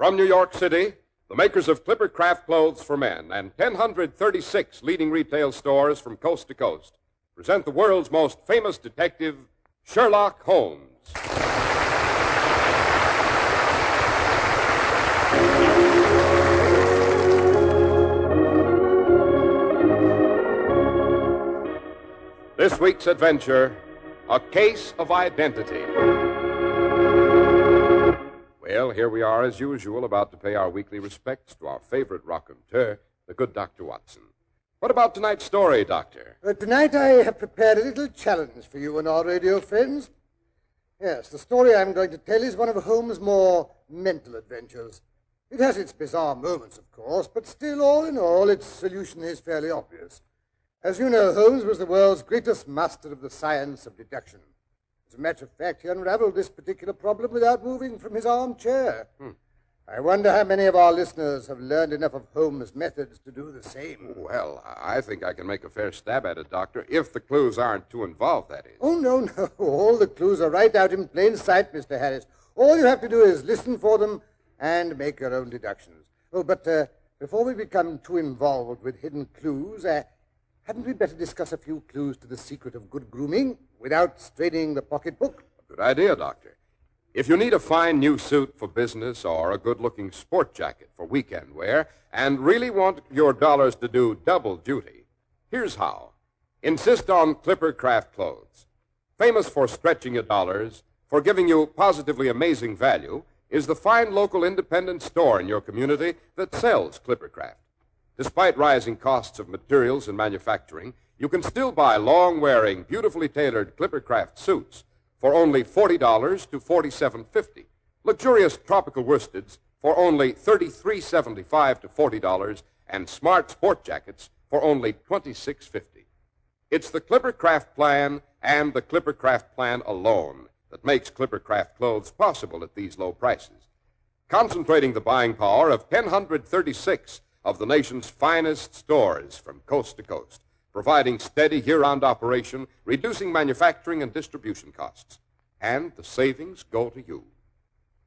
From New York City, the makers of Clipper Craft Clothes for Men and 1,036 leading retail stores from coast to coast present the world's most famous detective, Sherlock Holmes. This week's adventure, A Case of Identity. Well, here we are, as usual, about to pay our weekly respects to our favorite raconteur, the good Dr. Watson. What about tonight's story, Doctor? Tonight I have prepared a little challenge for you and our radio friends. Yes, the story I'm going to tell is one of Holmes' more mental adventures. It has its bizarre moments, of course, but still, all in all, its solution is fairly obvious. As you know, Holmes was the world's greatest master of the science of deduction. As a matter of fact, he unraveled this particular problem without moving from his armchair. I wonder how many of our listeners have learned enough of Holmes' methods to do the same. Well, I think I can make a fair stab at it, Doctor, if the clues aren't too involved, that is. Oh, no. All the clues are right out in plain sight, Mr. Harris. All you have to do is listen for them and make your own deductions. Oh, but before we become too involved with hidden clues, hadn't we better discuss a few clues to the secret of good grooming without straining the pocketbook? Good idea, Doctor. If you need a fine new suit for business or a good-looking sport jacket for weekend wear and really want your dollars to do double duty, here's how. Insist on Clipper Craft Clothes. Famous for stretching your dollars, for giving you positively amazing value, is the fine local independent store in your community that sells Clipper Craft. Despite rising costs of materials and manufacturing, you can still buy long-wearing, beautifully tailored Clipper Craft suits for only $40 to $47.50, luxurious tropical worsteds for only $33.75 to $40, and smart sport jackets for only $26.50. It's the Clipper Craft plan and the Clipper Craft plan alone that makes Clipper Craft clothes possible at these low prices, concentrating the buying power of 1,036 of the nation's finest stores from coast to coast, providing steady year-round operation, reducing manufacturing and distribution costs. And the savings go to you.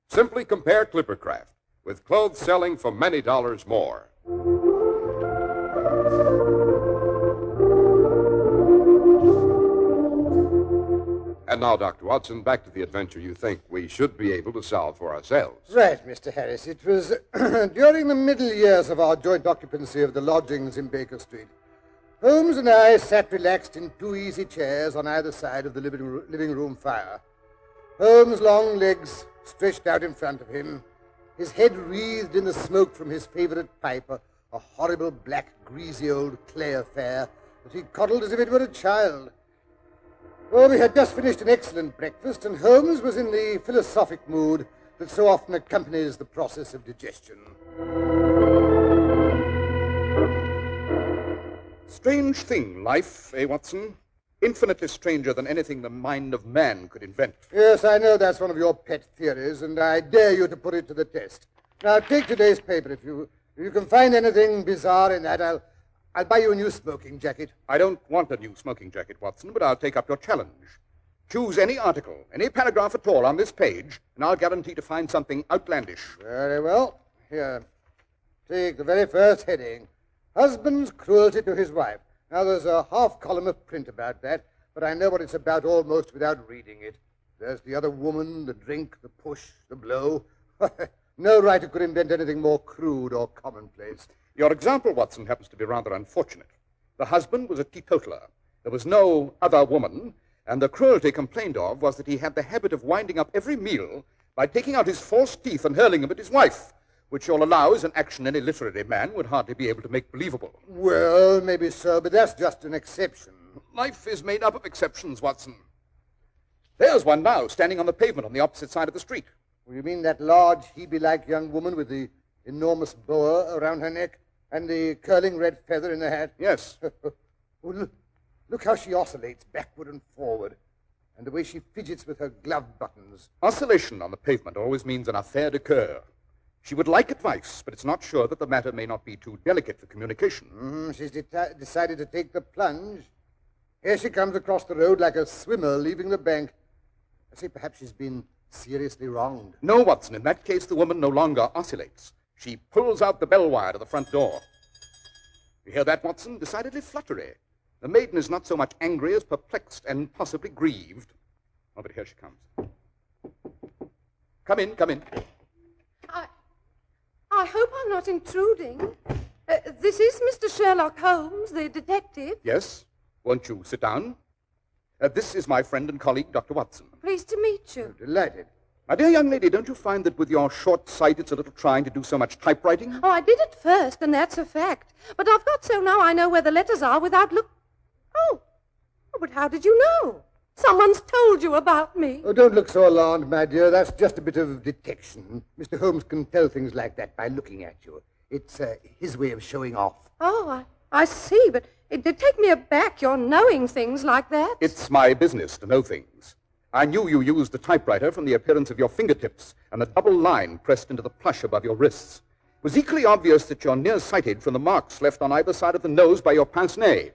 Simply compare Clipper Craft with clothes selling for many dollars more. And now, Dr. Watson, back to the adventure you think we should be able to solve for ourselves. Right, Mr. Harris. It was during the middle years of our joint occupancy of the lodgings in Baker Street. Holmes and I sat relaxed in two easy chairs on either side of the living room fire. Holmes' long legs stretched out in front of him, his head wreathed in the smoke from his favorite pipe, a horrible black, greasy old clay affair that he coddled as if it were a child. Oh, we had just finished an excellent breakfast, and Holmes was in the philosophic mood that so often accompanies the process of digestion. Strange thing, life, Watson? Infinitely stranger than anything the mind of man could invent. Yes, I know that's one of your pet theories, and I dare you to put it to the test. Now, take today's paper. If you can find anything bizarre in that, I'll buy you a new smoking jacket. I don't want a new smoking jacket, Watson, but I'll take up your challenge. Choose any article, any paragraph at all on this page, and I'll guarantee to find something outlandish. Very well. Here, take the very first heading. Husband's cruelty to his wife. Now, there's a half column of print about that, but I know what it's about almost without reading it. There's the other woman, the drink, the push, the blow. No writer could invent anything more crude or commonplace. Your example, Watson, happens to be rather unfortunate. The husband was a teetotaler. There was no other woman, and the cruelty complained of was that he had the habit of winding up every meal by taking out his false teeth and hurling them at his wife, which you'll allow is an action any literary man would hardly be able to make believable. Well, maybe so, but that's just an exception. Life is made up of exceptions, Watson. There's one now, standing on the pavement on the opposite side of the street. Well, you mean that large, Hebe-like young woman with the enormous boa around her neck and the curling red feather in her hat? Yes. Well, look how she oscillates backward and forward, and the way she fidgets with her glove buttons. Oscillation on the pavement always means an affaire de coeur. She would like advice, but it's not sure that the matter may not be too delicate for communication. She's decided to take the plunge. Here she comes across the road like a swimmer leaving the bank. I say perhaps she's been seriously wronged. No, Watson. In that case, the woman no longer oscillates. She pulls out the bell wire to the front door. You hear that, Watson? Decidedly fluttery. The maiden is not so much angry as perplexed and possibly grieved. Oh, but here she comes. Come in, come in. I hope I'm not intruding. This is Mr. Sherlock Holmes, the detective. Yes? Won't you sit down? This is my friend and colleague, Dr. Watson. Pleased to meet you. Delighted. My dear young lady, don't you find that with your short sight it's a little trying to do so much typewriting? Oh, I did at first, and that's a fact. But I've got so now I know where the letters are without Oh, but how did you know? Someone's told you about me. Oh, don't look so alarmed, my dear. That's just a bit of detection. Mr. Holmes can tell things like that by looking at you. It's his way of showing off. Oh, I see, but it did take me aback, your knowing things like that. It's my business to know things. I knew you used the typewriter from the appearance of your fingertips and the double line pressed into the plush above your wrists. It was equally obvious that you're nearsighted from the marks left on either side of the nose by your pince-nez.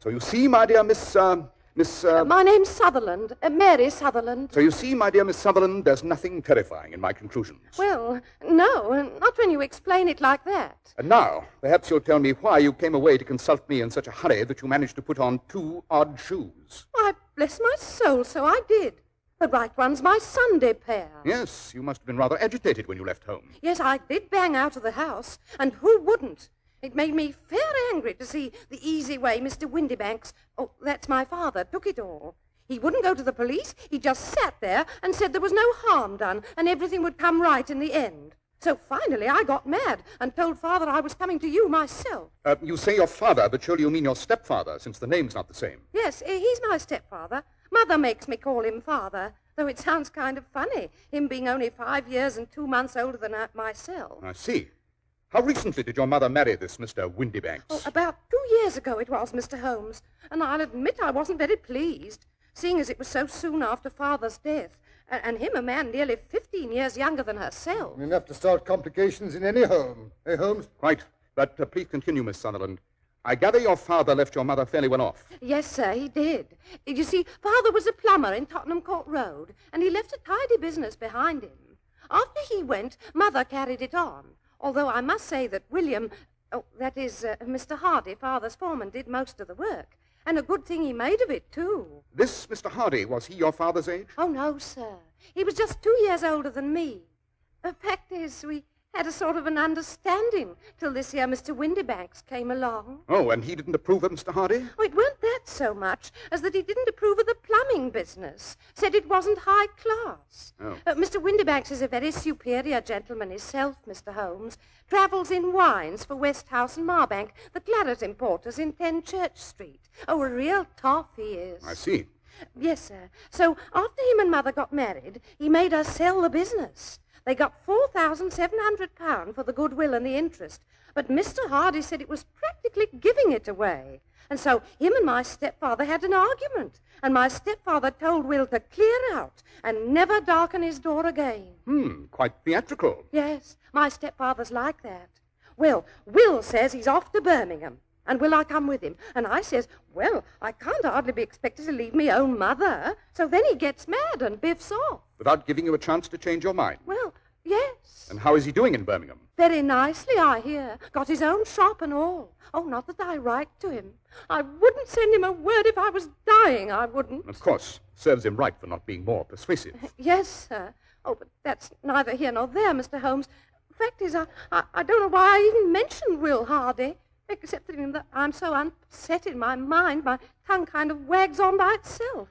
So you see, my dear Miss... My name's Sutherland, Mary Sutherland. So you see, my dear Miss Sutherland, there's nothing terrifying in my conclusions. Well, no, not when you explain it like that. And now, perhaps you'll tell me why you came away to consult me in such a hurry that you managed to put on 2 odd shoes. Why, bless my soul, so I did. The right one's my Sunday pair. Yes, you must have been rather agitated when you left home. Yes, I did bang out of the house, and who wouldn't? It made me fair angry to see the easy way Mr. Windybanks, oh, that's my father, took it all. He wouldn't go to the police. He just sat there and said there was no harm done and everything would come right in the end. So finally I got mad and told Father I was coming to you myself. You say your father, but surely you mean your stepfather, since the name's not the same. Yes, he's my stepfather. Mother makes me call him Father, though it sounds kind of funny, him being only 5 years and 2 months older than myself. I see. How recently did your mother marry this Mr. Windybanks? Oh, about 2 years ago it was, Mr. Holmes. And I'll admit I wasn't very pleased, seeing as it was so soon after Father's death. And him a man nearly 15 years younger than herself. Enough to start complications in any home. Eh, Holmes? Quite. But please continue, Miss Sutherland. I gather your father left your mother fairly well off. Yes, sir, he did. You see, Father was a plumber in Tottenham Court Road, and he left a tidy business behind him. After he went, Mother carried it on. Although I must say that William, Mr. Hardy, Father's foreman, did most of the work. And a good thing he made of it, too. This Mr. Hardy, was he your father's age? Oh, no, sir. He was just 2 years older than me. The fact is, we had a sort of an understanding till this here Mr. Windybanks came along. Oh, and he didn't approve of Mr. Hardy? Oh, it weren't that so much as that he didn't approve of the plumbing business. Said it wasn't high class. Oh. Mr. Windybanks is a very superior gentleman himself, Mr. Holmes. Travels in wines for Westhouse and Marbank, the claret importers in 10 Church Street. Oh, a real toff he is. I see. Yes, sir. So after him and Mother got married, he made us sell the business. They got £4,700 for the goodwill and the interest, but Mr. Hardy said it was practically giving it away. And so him and my stepfather had an argument, and my stepfather told Will to clear out and never darken his door again. Quite theatrical. Yes, my stepfather's like that. Well, Will says he's off to Birmingham, and will I come with him? And I says, well, I can't hardly be expected to leave me own mother. So then he gets mad and biffs off. Without giving you a chance to change your mind? Well, yes. And how is he doing in Birmingham? Very nicely, I hear. Got his own shop and all. Oh, not that I write to him. I wouldn't send him a word if I was dying, I wouldn't. Of course. Serves him right for not being more persuasive. Yes, sir. Oh, but that's neither here nor there, Mr. Holmes. The fact is, I don't know why I even mentioned Will Hardy. Except that I'm so upset in my mind, my tongue kind of wags on by itself.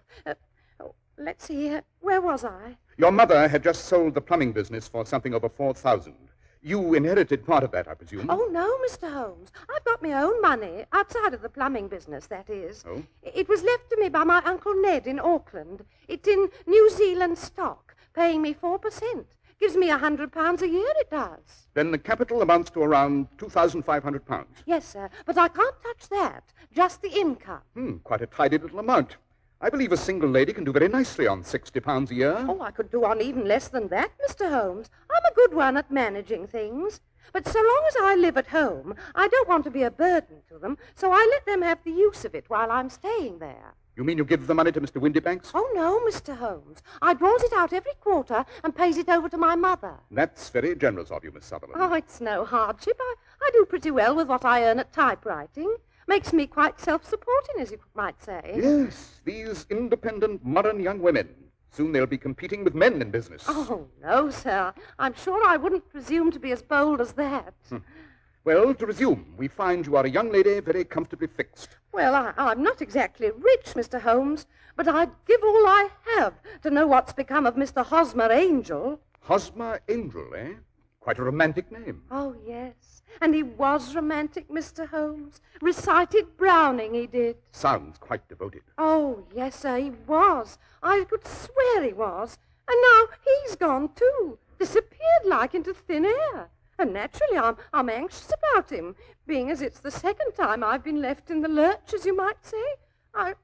Let's see, where was I? Your mother had just sold the plumbing business for something over 4,000. You inherited part of that, I presume? Oh, no, Mr. Holmes. I've got my own money, outside of the plumbing business, that is. Oh? It was left to me by my Uncle Ned in Auckland. It's in New Zealand stock, paying me 4%. Gives me £100 a year, it does. Then the capital amounts to around £2,500. Yes, sir, but I can't touch that. Just the income. Quite a tidy little amount. I believe a single lady can do very nicely on £60 a year. Oh, I could do on even less than that, Mr. Holmes. I'm a good one at managing things. But so long as I live at home, I don't want to be a burden to them, so I let them have the use of it while I'm staying there. You mean you give the money to Mr. Windybanks? Oh, no, Mr. Holmes. I draws it out every quarter and pays it over to my mother. That's very generous of you, Miss Sutherland. Oh, it's no hardship. I do pretty well with what I earn at typewriting. Makes me quite self-supporting, as you might say. Yes, these independent, modern young women. Soon they'll be competing with men in business. Oh, no, sir. I'm sure I wouldn't presume to be as bold as that. Well, to resume, we find you are a young lady very comfortably fixed. Well, I'm not exactly rich, Mr. Holmes, but I'd give all I have to know what's become of Mr. Hosmer Angel. Hosmer Angel, eh? Quite a romantic name. Oh, yes. And he was romantic, Mr. Holmes. Recited Browning, he did. Sounds quite devoted. Oh, yes, sir, he was. I could swear he was. And now he's gone, too. Disappeared like into thin air. And naturally, I'm anxious about him, being as it's the second time I've been left in the lurch, as you might say. I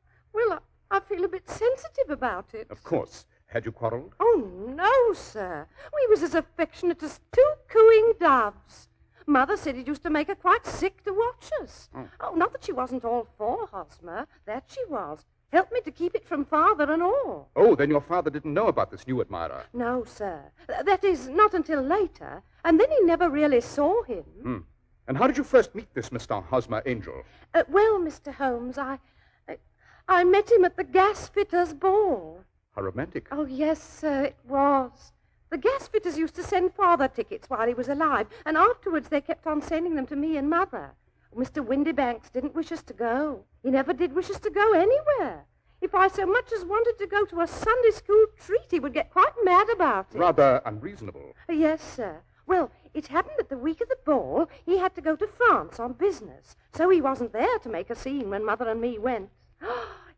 feel a bit sensitive about it. Of course. Had you quarreled? Oh, no, sir. We was as affectionate as two cooing doves. Mother said it used to make her quite sick to watch us. Oh, not that she wasn't all for Hosmer. That she was. Helped me to keep it from father and all. Oh, then your father didn't know about this new admirer. No, sir. That is, not until later. And then he never really saw him. And how did you first meet this Mr. Hosmer Angel? Well, Mr. Holmes, I met him at the gasfitter's ball. How romantic. Oh, yes, sir, it was. The gasfitters used to send father tickets while he was alive, and afterwards they kept on sending them to me and mother. Mr. Windybanks didn't wish us to go. He never did wish us to go anywhere. If I so much as wanted to go to a Sunday school treat, he would get quite mad about it. Rather unreasonable. Yes, sir. Well, it happened that the week of the ball, he had to go to France on business, so he wasn't there to make a scene when Mother and me went.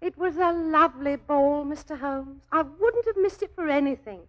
It was a lovely ball, Mr. Holmes. I wouldn't have missed it for anything.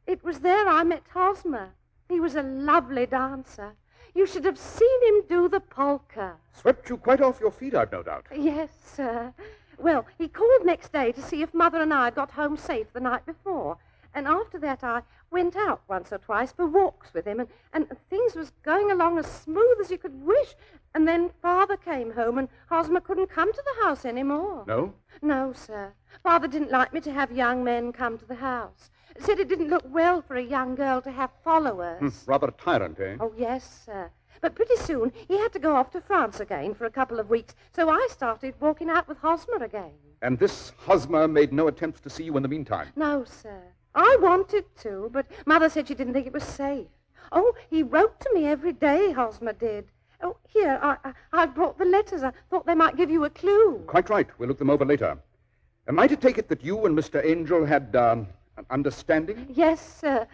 It was there I met Hosmer. He was a lovely dancer. You should have seen him do the polka. Swept you quite off your feet, I've no doubt. Yes, sir. Well, he called next day to see if Mother and I got home safe the night before. And after that, I went out once or twice for walks with him, and things was going along as smooth as you could wish. And then Father came home, and Hosmer couldn't come to the house anymore. No? No, sir. Father didn't like me to have young men come to the house. Said it didn't look well for a young girl to have followers. Rather a tyrant, eh? Oh, yes, sir. But pretty soon he had to go off to France again for a couple of weeks, so I started walking out with Hosmer again. And this Hosmer made no attempts to see you in the meantime? No, sir. I wanted to, but Mother said she didn't think it was safe. Oh, he wrote to me every day, Hosmer did. Oh, here, I brought the letters. I thought they might give you a clue. Quite right. We'll look them over later. Am I to take it that you and Mr. Angel had an understanding? Yes, sir.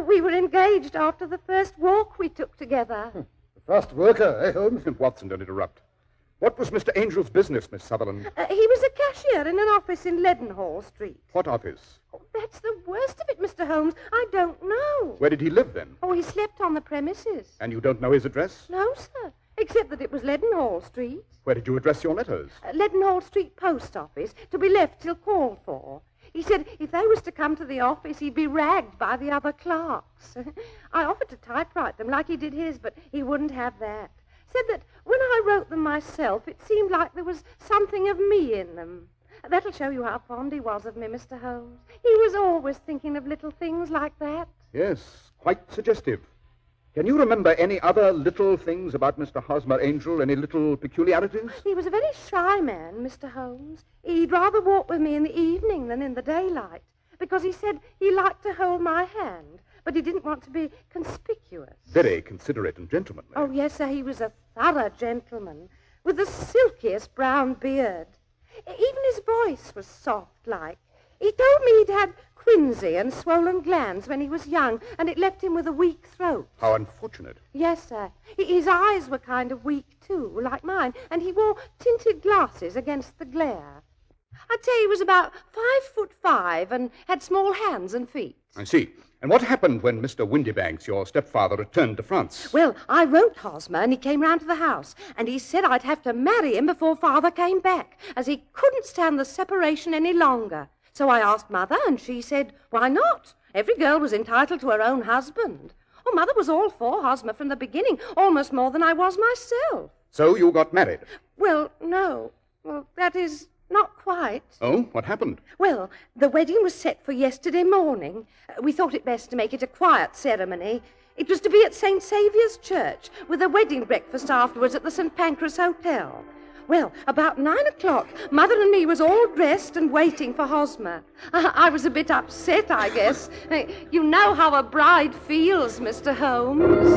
We were engaged after the first walk we took together. The first worker, eh, Holmes? Watson, don't interrupt. What was Mr. Angel's business, Miss Sutherland? He was a cashier in an office in Leadenhall Street. What office? Oh, that's the worst of it, Mr. Holmes. I don't know. Where did he live, then? Oh, he slept on the premises. And you don't know his address? No, sir, except that it was Leadenhall Street. Where did you address your letters? Leadenhall Street Post Office, to be left till called for. He said if they was to come to the office, he'd be ragged by the other clerks. I offered to typewrite them like he did his, but he wouldn't have that. Said that when I wrote them myself, it seemed like there was something of me in them. That'll show you how fond he was of me, Mr. Holmes. He was always thinking of little things like that. Yes, quite suggestive. Can you remember any other little things about Mr. Hosmer Angel? Any little peculiarities? He was a very shy man, Mr. Holmes. He'd rather walk with me in the evening than in the daylight, because he said he liked to hold my hand, but he didn't want to be conspicuous. Very considerate and gentlemanly. Oh, yes, sir, he was a thorough gentleman, with the silkiest brown beard. Even his voice was soft-like. He told me he'd had quinsy and swollen glands when he was young, and it left him with a weak throat. How unfortunate. Yes, sir. His eyes were kind of weak, too, like mine, and he wore tinted glasses against the glare. I'd say he was about 5'5" and had small hands and feet. I see. And what happened when Mr. Windybanks, your stepfather, returned to France? Well, I wrote Hosmer, and he came round to the house, and he said I'd have to marry him before Father came back, as he couldn't stand the separation any longer. So I asked Mother, and she said, why not? Every girl was entitled to her own husband. Oh, Mother was all for Hosmer from the beginning, almost more than I was myself. So you got married? Well, no. Well, that is, Not quite. Oh, what happened? Well, the wedding was set for yesterday morning. We thought it best to make it a quiet ceremony. It was to be at St. Saviour's Church, with a wedding breakfast afterwards at the St. Pancras Hotel. Well, about 9 o'clock, Mother and me was all dressed and waiting for Hosmer. I was a bit upset, I guess. You know how a bride feels, Mr. Holmes.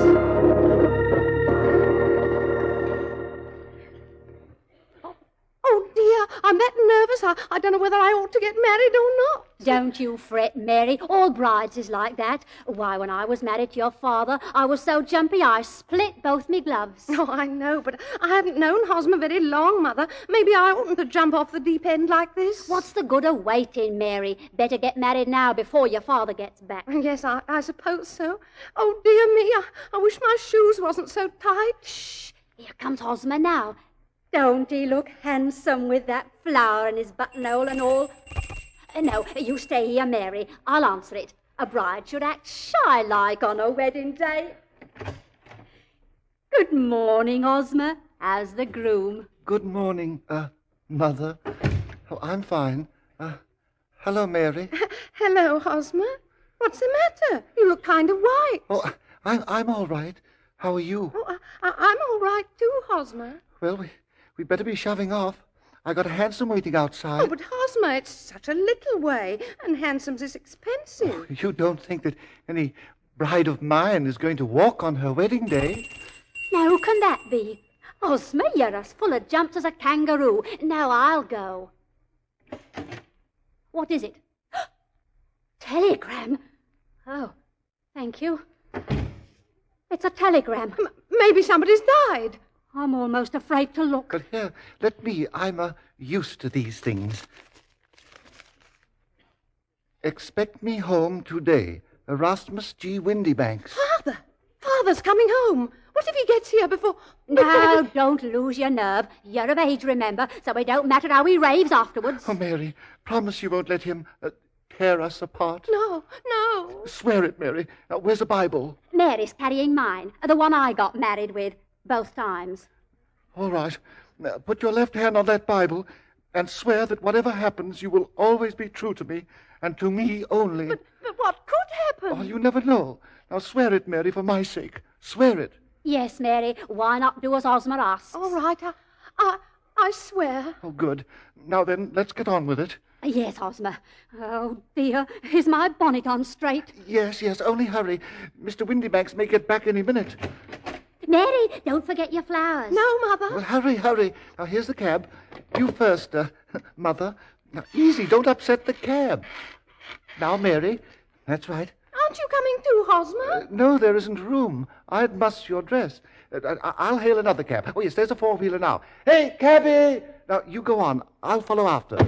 Oh, dear, I'm that nervous. I don't know whether I ought to get married or not. Don't you fret, Mary. All brides is like that. Why, when I was married to your father, I was so jumpy I split both me gloves. Oh, I know, but I haven't known Hosmer very long, Mother. Maybe I oughtn't to jump off the deep end like this. What's the good of waiting, Mary? Better get married now before your father gets back. Yes, I suppose so. Oh, dear me, I wish my shoes wasn't so tight. Shh, here comes Hosmer now. Don't he look handsome with that flower in his buttonhole and all? No, you stay here, Mary. I'll answer it. A bride should act shy-like on her wedding day. Good morning, Hosmer. How's the groom? Good morning, Mother. Oh, I'm fine. Hello, Mary. Hello, Hosmer. What's the matter? You look kind of white. Oh, I'm all right. How are you? Oh, I'm all right too, Hosmer. Well, we'd better be shoving off. I got a hansom waiting outside. Oh, but Hosmer, it's such a little way, and hansoms is expensive. Oh, you don't think that any bride of mine is going to walk on her wedding day? Now, who can that be? Hosmer, you're as full of jumps as a kangaroo. Now I'll go. What is it? Telegram? Oh, thank you. It's a telegram. Maybe somebody's died. I'm almost afraid to look. But here, let me. I'm used to these things. Expect me home today. Erasmus G. Windybanks. Father's coming home. What if he gets here before... Now, don't lose your nerve. You're of age, remember, so it don't matter how he raves afterwards. Oh, Mary, promise you won't let him tear us apart. No. Swear it, Mary. Now, where's the Bible? Mary's carrying mine, the one I got married with, both times. All right. Now, put your left hand on that Bible and swear that whatever happens, you will always be true to me and to me only. But what could happen? Oh, you never know. Now, swear it, Mary, for my sake. Swear it. Yes, Mary. Why not do as Hosmer asks? All right, I swear. Oh, good. Now then, let's get on with it. Yes, Hosmer. Oh, dear. Is my bonnet on straight? Yes, only hurry. Mr. Windybanks may get back any minute. Mary, don't forget your flowers. No, Mother. Well, hurry. Now, here's the cab. You first, Mother. Now, easy, don't upset the cab. Now, Mary. That's right. Aren't you coming too, Hosmer? No, there isn't room. I'd muss your dress. I'll hail another cab. Oh, yes, there's a four-wheeler now. Hey, cabby! Now, you go on. I'll follow after.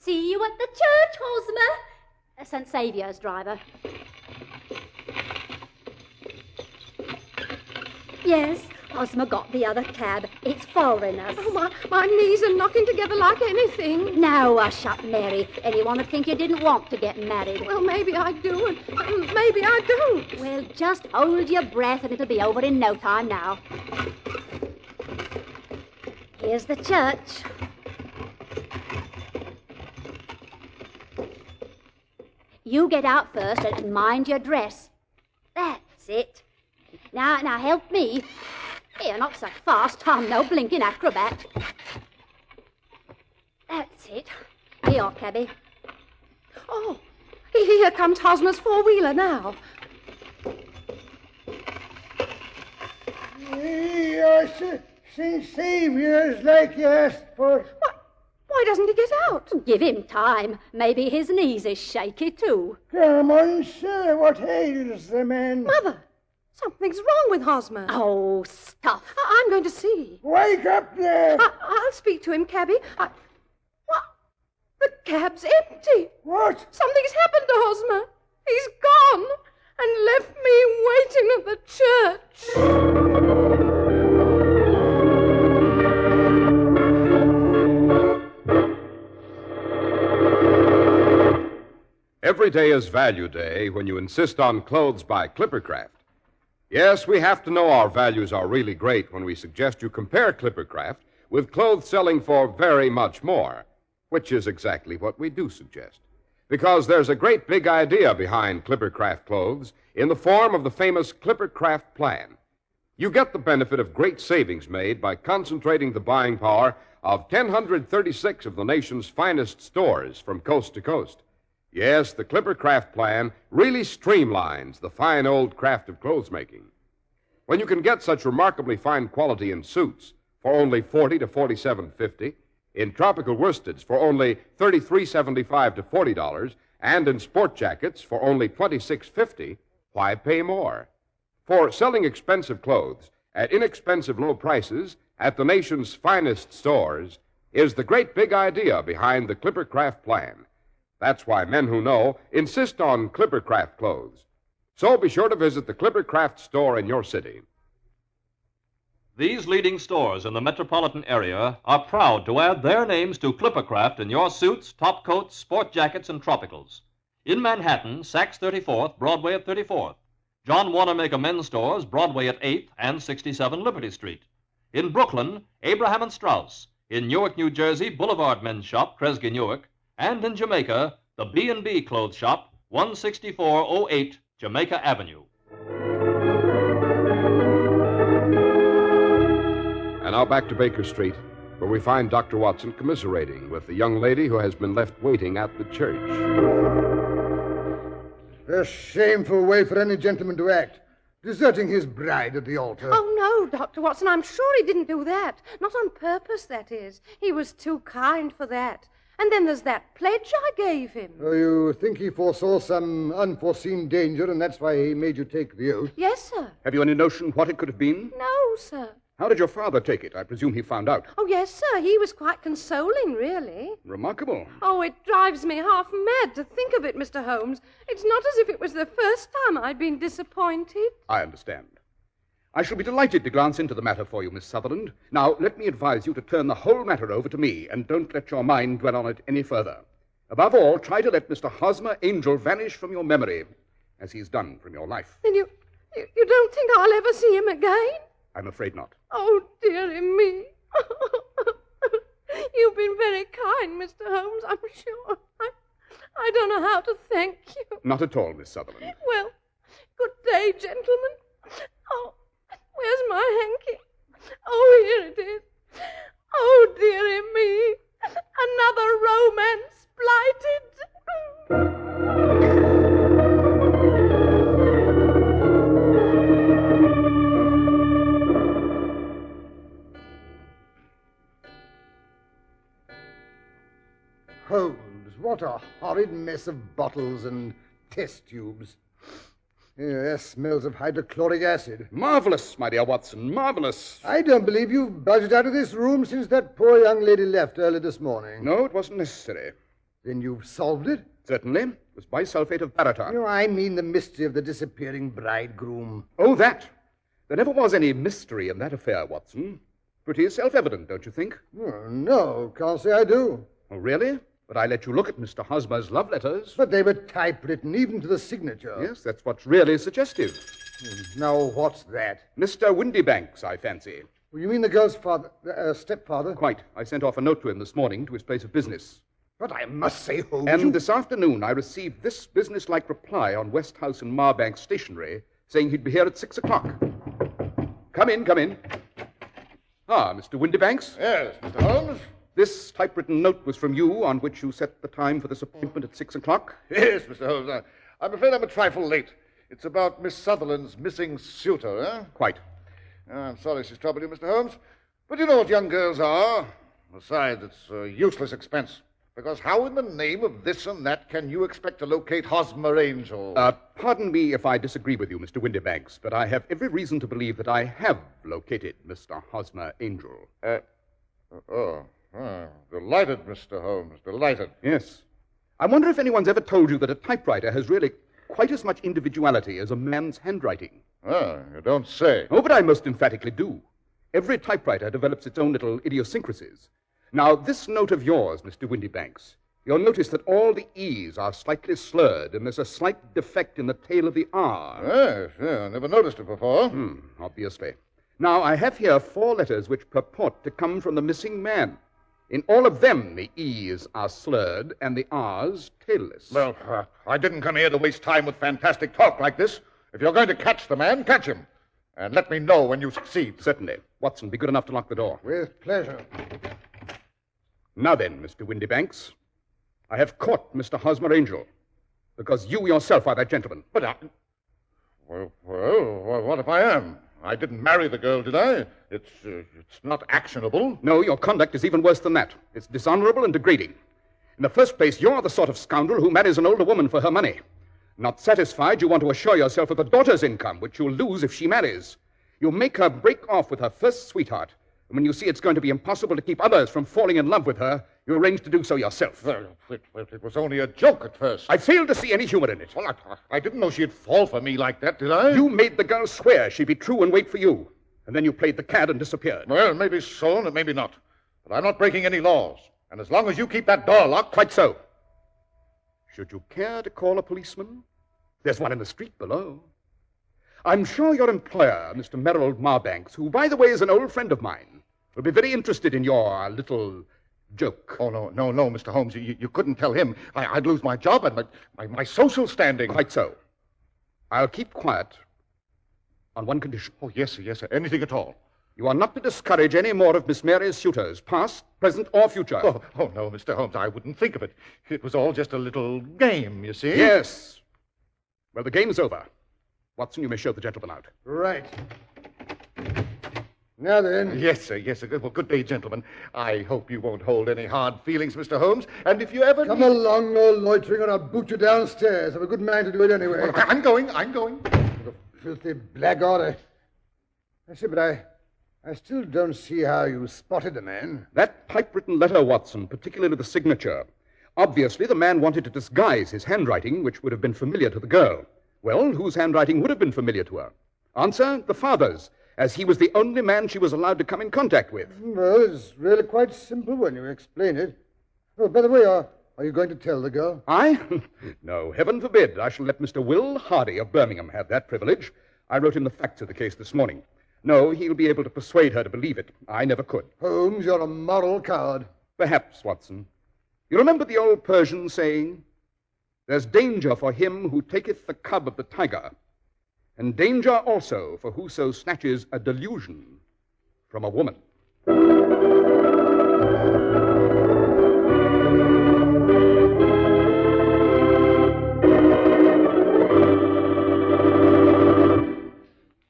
See you at the church, Hosmer. St. Saviour's driver. Yes, Hosmer got the other cab. It's following us. Oh, my knees are knocking together like anything. Now hush up, Mary. Anyone would think you didn't want to get married. Well, maybe I do, and maybe I don't. Well, just hold your breath and it'll be over in no time now. Here's the church. You get out first and mind your dress. That's it. Now help me. Here, not so fast. I'm no blinking acrobat. That's it. Here, cabby. Oh, here comes Hosmer's four-wheeler now. St. Saviour's like you asked for. Why doesn't he get out? Give him time. Maybe his knees is shaky, too. Come on, sir. What ails the man? Mother, something's wrong with Hosmer. Oh, stuff. I'm going to see. Wake up there. I'll speak to him, cabby. What? The cab's empty. What? Something's happened to Hosmer. He's gone and left me waiting at the church. Every day is value day when you insist on clothes by Clippercraft. Yes, we have to know our values are really great when we suggest you compare Clippercraft with clothes selling for very much more, which is exactly what we do suggest. Because there's a great big idea behind Clippercraft clothes in the form of the famous Clippercraft plan. You get the benefit of great savings made by concentrating the buying power of 1,036 of the nation's finest stores from coast to coast. Yes, the Clippercraft plan really streamlines the fine old craft of clothes making. When you can get such remarkably fine quality in suits for only $40 to $47.50, in tropical worsteds for only $33.75 to $40, and in sport jackets for only $26.50, why pay more? For selling expensive clothes at inexpensive low prices at the nation's finest stores is the great big idea behind the Clippercraft plan. That's why men who know insist on Clippercraft clothes. So be sure to visit the Clippercraft store in your city. These leading stores in the metropolitan area are proud to add their names to Clippercraft in your suits, top coats, sport jackets, and tropicals. In Manhattan, Saks 34th, Broadway at 34th. John Wanamaker Men's Stores, Broadway at 8th and 67 Liberty Street. In Brooklyn, Abraham and Strauss. In Newark, New Jersey, Boulevard Men's Shop, Kresge Newark. And in Jamaica, the B&B Clothes Shop, 16408 Jamaica Avenue. And now back to Baker Street, where we find Dr. Watson commiserating with the young lady who has been left waiting at the church. A shameful way for any gentleman to act, deserting his bride at the altar. Oh, no, Dr. Watson, I'm sure he didn't do that. Not on purpose, that is. He was too kind for that. And then there's that pledge I gave him. Oh, you think he foresaw some unforeseen danger, and that's why he made you take the oath? Yes, sir. Have you any notion what it could have been? No, sir. How did your father take it? I presume he found out. Oh, yes, sir. He was quite consoling, really. Remarkable. Oh, it drives me half mad to think of it, Mr. Holmes. It's not as if it was the first time I'd been disappointed. I understand. I shall be delighted to glance into the matter for you, Miss Sutherland. Now, let me advise you to turn the whole matter over to me, and don't let your mind dwell on it any further. Above all, try to let Mr. Hosmer Angel vanish from your memory, as he's done from your life. Then you don't think I'll ever see him again? I'm afraid not. Oh, dearie me. You've been very kind, Mr. Holmes, I'm sure. I don't know how to thank you. Not at all, Miss Sutherland. Well, good day, gentlemen. Oh, where's my hanky? Oh, here it is. Oh, dearie me. Another romance blighted. Holmes, what a horrid mess of bottles and test tubes. That smells of hydrochloric acid. Marvelous, my dear Watson, marvelous. I don't believe you've buzzed out of this room since that poor young lady left early this morning. No, it wasn't necessary. Then you've solved it? Certainly. It was bisulfate of baryton. No, I mean the mystery of the disappearing bridegroom. Oh, that. There never was any mystery in that affair, Watson. Pretty self-evident, don't you think? Oh, no, can't say I do. Oh, really? But I let you look at Mr. Hosmer's love letters. But they were typewritten, even to the signature. Yes, that's what's really suggestive. Now, what's that? Mr. Windybanks, I fancy. You mean the girl's father, stepfather? Quite. I sent off a note to him this morning to his place of business. But I must say, Holmes... And this afternoon I received this businesslike reply on West House and Marbank Stationery saying he'd be here at 6 o'clock. Come in, come in. Ah, Mr. Windybanks? Yes, Mr. Holmes? This typewritten note was from you on which you set the time for this appointment at 6 o'clock? Yes, Mr. Holmes. I'm afraid I'm a trifle late. It's about Miss Sutherland's missing suitor, eh? Quite. I'm sorry she's troubled you, Mr. Holmes. But you know what young girls are. Besides, it's a useless expense. Because how in the name of this and that can you expect to locate Hosmer Angel? Pardon me if I disagree with you, Mr. Windybanks, but I have every reason to believe that I have located Mr. Hosmer Angel. Delighted, Mr. Holmes, delighted. Yes. I wonder if anyone's ever told you that a typewriter has really quite as much individuality as a man's handwriting. You don't say. Oh, but I most emphatically do. Every typewriter develops its own little idiosyncrasies. Now, this note of yours, Mr. Windybanks, you'll notice that all the E's are slightly slurred, and there's a slight defect in the tail of the R. Yes, I never noticed it before. Obviously. Now, I have here 4 letters which purport to come from the missing man. In all of them, the E's are slurred and the R's tailless. Well, I didn't come here to waste time with fantastic talk like this. If you're going to catch the man, catch him. And let me know when you succeed. Certainly. Watson, be good enough to lock the door. With pleasure. Now then, Mr. Windybanks, I have caught Mr. Hosmer Angel, because you yourself are that gentleman. But Well, what if I am? I didn't marry the girl, did I? It's not actionable. No, your conduct is even worse than that. It's dishonorable and degrading. In the first place, you're the sort of scoundrel who marries an older woman for her money. Not satisfied, you want to assure yourself of the daughter's income, which you'll lose if she marries. You make her break off with her first sweetheart. And when you see it's going to be impossible to keep others from falling in love with her, you arrange to do so yourself. Well, it was only a joke at first. I failed to see any humor in it. Well, I didn't know she'd fall for me like that, did I? You made the girl swear she'd be true and wait for you. And then you played the cad and disappeared. Well, maybe so, and maybe not. But I'm not breaking any laws. And as long as you keep that door locked... Quite so. Should you care to call a policeman? There's one in the street below. I'm sure your employer, Mr. Merrill Marbanks, who, by the way, is an old friend of mine, will be very interested in your little joke. Oh, no, Mr. Holmes. You couldn't tell him. I'd lose my job and my social standing. Quite so. I'll keep quiet on one condition. Oh, yes, sir. Anything at all. You are not to discourage any more of Miss Mary's suitors, past, present, or future. Oh, no, Mr. Holmes. I wouldn't think of it. It was all just a little game, you see. Yes. Well, the game's over. Watson, you may show the gentleman out. Right. Now then. Yes, sir. Well, good day, gentlemen. I hope you won't hold any hard feelings, Mr. Holmes. And if you ever... Come along, no loitering, or I'll boot you downstairs. I'm a good man to do it anyway. Well, I'm going. The filthy blackguard. I say, but I still don't see how you spotted the man. That typewritten letter, Watson, particularly the signature. Obviously, the man wanted to disguise his handwriting, which would have been familiar to the girl. Well, whose handwriting would have been familiar to her? Answer, the father's, as he was the only man she was allowed to come in contact with. Well, it's really quite simple when you explain it. Oh, by the way, are you going to tell the girl? I? No, heaven forbid. I shall let Mr. Will Hardy of Birmingham have that privilege. I wrote him the facts of the case this morning. No, he'll be able to persuade her to believe it. I never could. Holmes, you're a moral coward. Perhaps, Watson. You remember the old Persian saying, "There's danger for him who taketh the cub of the tiger, and danger also for whoso snatches a delusion from a woman."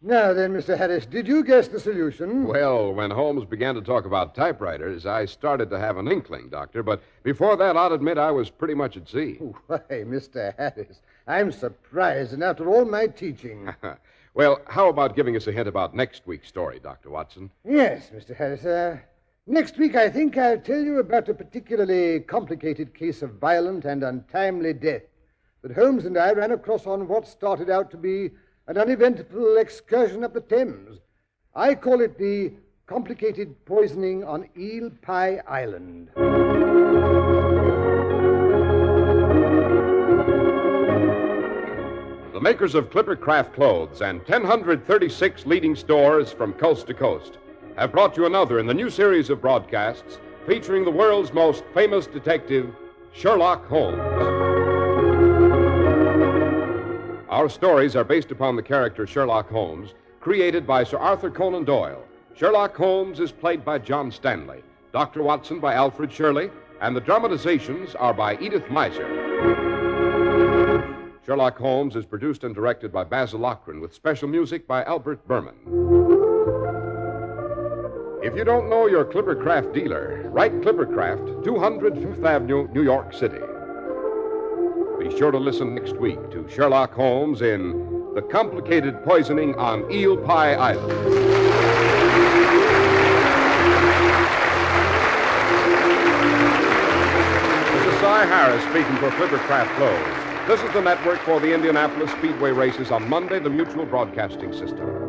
Now then, Mr. Harris, did you guess the solution? Well, when Holmes began to talk about typewriters, I started to have an inkling, Doctor, but before that, I'll admit I was pretty much at sea. Why, Mr. Harris, I'm surprised, and after all my teaching. Well, how about giving us a hint about next week's story, Dr. Watson? Yes, Mr. Harris. Next week, I think I'll tell you about a particularly complicated case of violent and untimely death that Holmes and I ran across on what started out to be an uneventful excursion up the Thames. I call it the complicated poisoning on Eel Pie Island. The makers of Clipper Craft Clothes and 1,036 leading stores from coast to coast have brought you another in the new series of broadcasts featuring the world's most famous detective, Sherlock Holmes. Our stories are based upon the character Sherlock Holmes, created by Sir Arthur Conan Doyle. Sherlock Holmes is played by John Stanley, Dr. Watson by Alfred Shirley, and the dramatizations are by Edith Meiser. Sherlock Holmes is produced and directed by Basil Lochran, with special music by Albert Berman. If you don't know your Clipper Craft dealer, write Clipper Craft, 200 Fifth Avenue, New York City. Be sure to listen next week to Sherlock Holmes in The Complicated Poisoning on Eel Pie Island. This is Cy Harris speaking for Clipper Craft Clothes. This is the network for the Indianapolis Speedway races on Monday, the Mutual Broadcasting System.